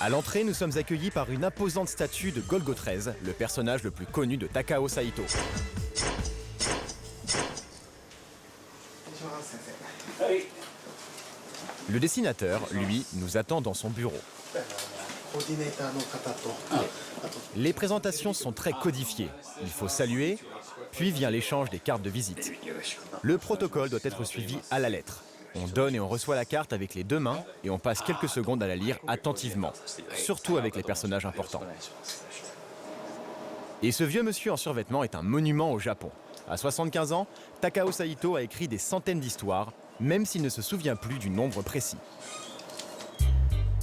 À l'entrée, nous sommes accueillis par une imposante statue de Golgo 13, le personnage le plus connu de Takao Saito. Le dessinateur, lui, nous attend dans son bureau. Les présentations sont très codifiées. Il faut saluer, puis vient l'échange des cartes de visite. Le protocole doit être suivi à la lettre. On donne et on reçoit la carte avec les deux mains et on passe quelques secondes à la lire attentivement, surtout avec les personnages importants. Et ce vieux monsieur en survêtement est un monument au Japon. À 75 ans, Takao Saito a écrit des centaines d'histoires, même s'il ne se souvient plus du nombre précis.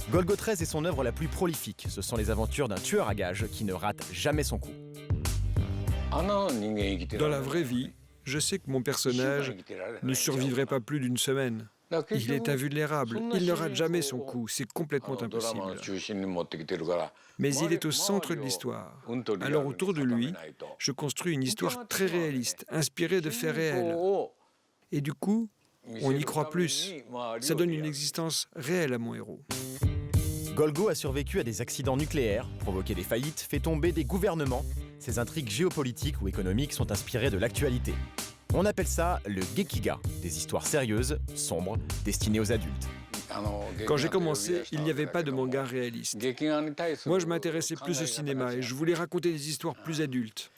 Golgo 13 est son œuvre la plus prolifique. Ce sont les aventures d'un tueur à gages qui ne rate jamais son coup. Dans la vraie vie, je sais que mon personnage ne survivrait pas plus d'une semaine. Il est invulnérable, il ne rate jamais son coup, c'est complètement impossible. Mais il est au centre de l'histoire. Alors autour de lui, je construis une histoire très réaliste, inspirée de faits réels. Et du coup, on y croit plus. Ça donne une existence réelle à mon héros. Golgo a survécu à des accidents nucléaires, provoqué des faillites, fait tomber des gouvernements. Ces intrigues géopolitiques ou économiques sont inspirées de l'actualité. On appelle ça le Gekiga, des histoires sérieuses, sombres, destinées aux adultes. Quand j'ai commencé, il n'y avait pas de manga réaliste. Moi, je m'intéressais plus au cinéma et je voulais raconter des histoires plus adultes.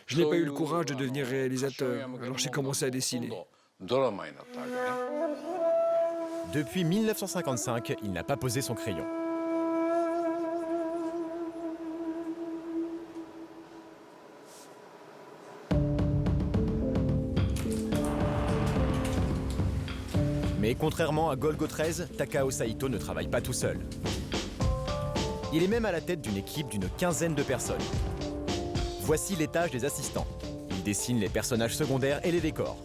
Je n'ai pas eu le courage de devenir réalisateur, alors j'ai commencé à dessiner. Depuis 1955, il n'a pas posé son crayon. Mais contrairement à Golgo 13, Takao Saito ne travaille pas tout seul. Il est même à la tête d'une équipe d'une quinzaine de personnes. Voici l'étage des assistants. Il dessine les personnages secondaires et les décors.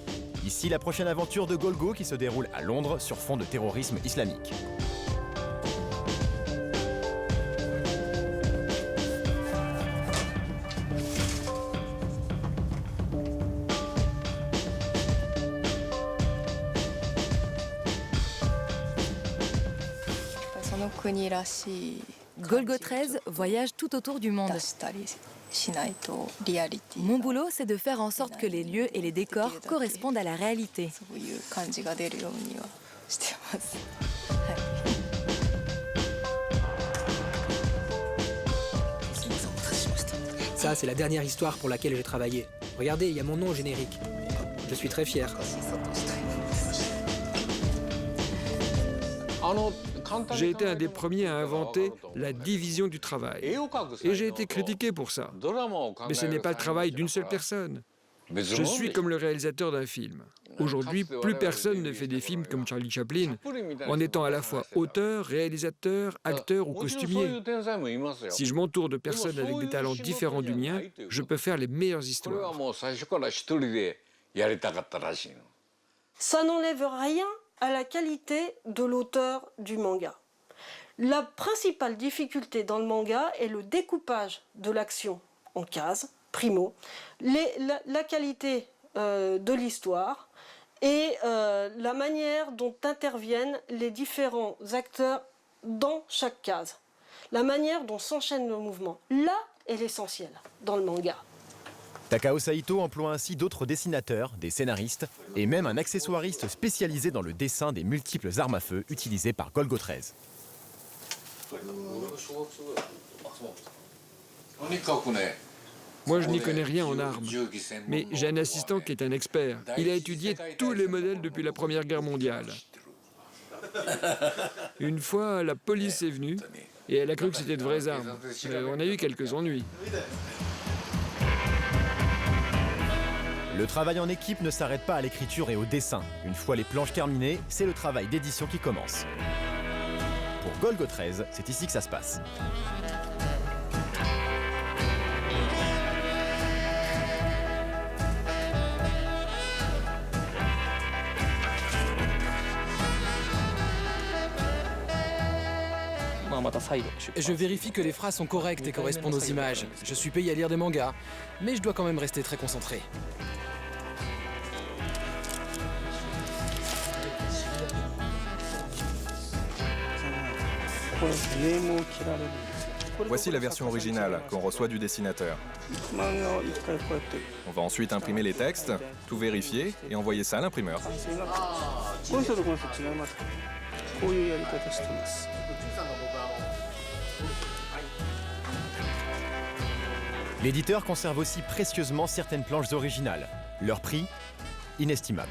Ici, la prochaine aventure de Golgo qui se déroule à Londres sur fond de terrorisme islamique. Golgo 13 voyage tout autour du monde. Mon boulot, c'est de faire en sorte que les lieux et les décors correspondent à la réalité. Ça, c'est la dernière histoire pour laquelle j'ai travaillé. Regardez, il y a mon nom au générique. Je suis très fier. J'ai été un des premiers à inventer la division du travail. Et j'ai été critiqué pour ça. Mais ce n'est pas le travail d'une seule personne. Je suis comme le réalisateur d'un film. Aujourd'hui, plus personne ne fait des films comme Charlie Chaplin, en étant à la fois auteur, réalisateur, acteur ou costumier. Si je m'entoure de personnes avec des talents différents du mien, je peux faire les meilleures histoires. Ça n'enlève rien à la qualité de l'auteur du manga. La principale difficulté dans le manga est le découpage de l'action en cases, primo, la qualité de l'histoire et la manière dont interviennent les différents acteurs dans chaque case, la manière dont s'enchaînent nos mouvements. Là est l'essentiel dans le manga. Takao Saito emploie ainsi d'autres dessinateurs, des scénaristes et même un accessoiriste spécialisé dans le dessin des multiples armes à feu utilisées par Golgo 13. Moi, je n'y connais rien en armes, mais j'ai un assistant qui est un expert. Il a étudié tous les modèles depuis la Première Guerre mondiale. Une fois, la police est venue et elle a cru que c'était de vraies armes. On a eu quelques ennuis. Le travail en équipe ne s'arrête pas à l'écriture et au dessin. Une fois les planches terminées, c'est le travail d'édition qui commence. Pour Golgo 13, c'est ici que ça se passe. Je vérifie que les phrases sont correctes et correspondent aux images. Je suis payé à lire des mangas, mais je dois quand même rester très concentré. Voici la version originale qu'on reçoit du dessinateur. On va ensuite imprimer les textes, tout vérifier et envoyer ça à l'imprimeur. L'éditeur conserve aussi précieusement certaines planches originales. Leur prix, inestimable.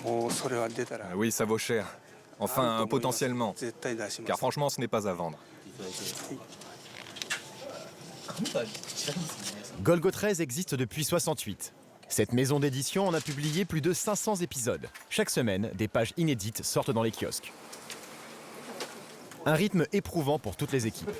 Ah oui, ça vaut cher. Enfin, potentiellement. Car franchement, ce n'est pas à vendre. Golgo 13 existe depuis 68. Cette maison d'édition en a publié plus de 500 épisodes. Chaque semaine, des pages inédites sortent dans les kiosques. Un rythme éprouvant pour toutes les équipes.